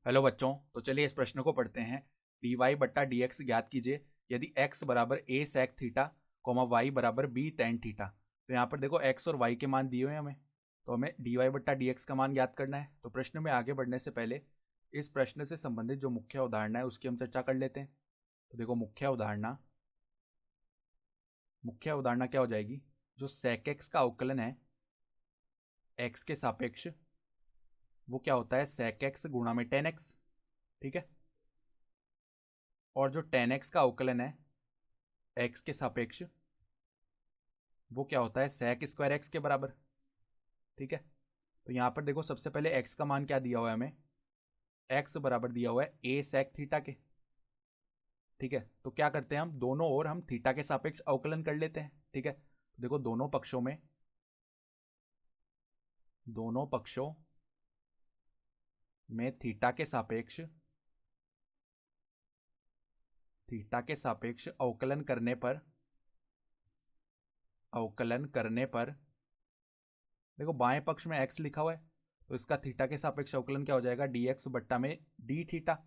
Hello बच्चों, तो चलिए इस प्रश्न को पढ़ते हैं। डी वाई बट्टा डी एक्स ज्ञात कीजिए यदि x बराबर a sec theta comma y बराबर b tan थीटा। तो यहाँ पर देखो x और y के मान दिए हुए हैं हमें, तो हमें डी वाई बट्टा डी एक्स का मान ज्ञात करना है। तो प्रश्न में आगे बढ़ने से पहले इस प्रश्न से संबंधित जो मुख्य अवधारणा है उसकी हम चर्चा कर लेते हैं। तो देखो मुख्य अवधारणा क्या हो जाएगी, जो sec x का अवकलन है x के सापेक्ष, वो क्या होता है sec x गुणा में tan x। ठीक है, और जो tan x का अवकलन है x के सापेक्ष, वो क्या होता है sec स्क्वायर x के बराबर। ठीक है, तो यहाँ पर देखो सबसे पहले x का मान क्या दिया हुआ है हमें, x बराबर दिया हुआ है a sec थीटा के। ठीक है, तो क्या करते हैं हम दोनों ओर हम थीटा के सापेक्ष अवकलन कर लेते हैं। ठीक है, तो देखो दोनों पक्षों में थीटा के सापेक्ष अवकलन करने पर देखो बाएं पक्ष में x लिखा हुआ है, तो इसका थीटा के सापेक्ष अवकलन क्या हो जाएगा, डी एक्स बट्टा में डी थीटा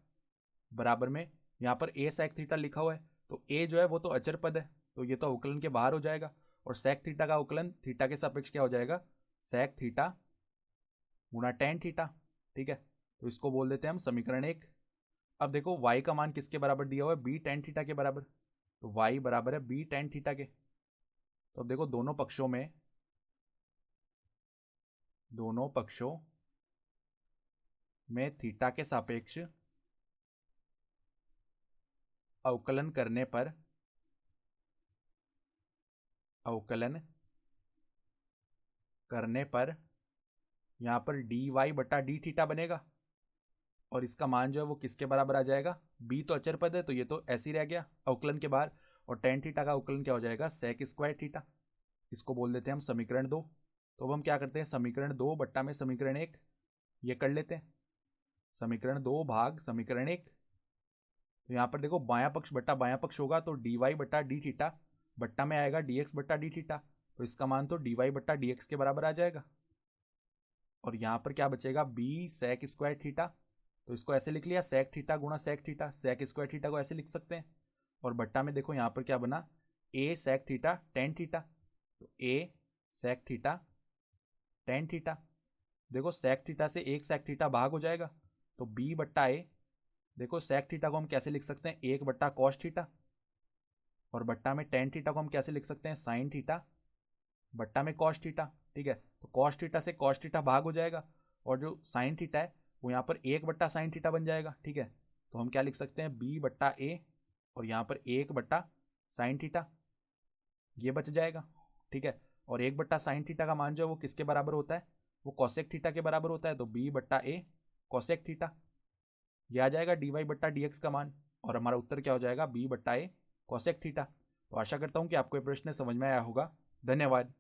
बराबर में यहाँ पर a sec थीटा लिखा हुआ है, तो a जो है वो तो अचर पद है, तो ये तो अवकलन के बाहर हो जाएगा। और sec थीटा का अवकलन थीटा के सापेक्ष क्या हो जाएगा, sec थीटा गुणा tan थीटा। ठीक है, तो इसको बोल देते हैं हम समीकरण 1। अब देखो y का मान किसके बराबर दिया हुआ है, b tan थीटा के बराबर, तो y बराबर है b tan थीटा के। तो अब देखो दोनों पक्षों में थीटा के सापेक्ष अवकलन करने पर यहाँ पर डी वाई बटा डी थीटा बनेगा, और इसका मान जो है वो किसके बराबर आ जाएगा, b तो अचर पद है तो ये तो ऐसे ही रह गया अवकलन के बाहर, और tan थीटा का अवकलन क्या हो जाएगा, sec स्क्वायर थीटा। इसको बोल देते हैं हम समीकरण 2। तो अब हम क्या करते हैं, समीकरण 2 बट्टा में समीकरण 1 ये कर लेते हैं, समीकरण 2 भाग समीकरण 1। तो यहाँ पर देखो बायां पक्ष बट्टा बायां पक्ष होगा, तो डी वाई बट्टा डी थीटा बट्टा में आएगा डी एक्स बट्टा डी थीटा, तो इसका मान तो डी वाई बट्टा डी एक्स के बराबर आ जाएगा। और यहाँ पर क्या बचेगा, बी sec स्क्वायर थीटा, तो इसको ऐसे लिख लिया sec थीटा गुणा sec theta, sec square theta को ऐसे लिख सकते हैं। और बट्टा में देखो यहाँ पर क्या बना, a sec theta tan theta, तो a sec theta tan theta. देखो sec थीटा से एक sec थीटा भाग हो जाएगा, तो b बट्टा a, देखो sec थीटा को हम कैसे लिख सकते हैं, 1 बट्टा cos थीटा, और बट्टा में tan थीटा को हम कैसे लिख सकते हैं, sin थीटा बट्टा में cos थीटा। ठीक है, तो cos थीटा से cos थीटा भाग हो जाएगा, और जो sin थीटा है वो यहाँ पर 1 बट्टा sin थीटा बन जाएगा। ठीक है, तो हम क्या लिख सकते हैं, b बट्टा a, और यहाँ पर 1 बट्टा sin थीटा ये बच जाएगा। ठीक है, और 1 बट्टा sin थीटा का मान जो है वो किसके बराबर होता है, वो cosec थीटा के बराबर होता है, तो b बट्टा a cosec थीटा ये आ जाएगा डी वाई बट्टा डी एक्स का मान, और हमारा उत्तर क्या हो जाएगा, b बट्टा a cosec थीटा। तो आशा करता हूँ कि आपको ये प्रश्न समझ में आया होगा। धन्यवाद।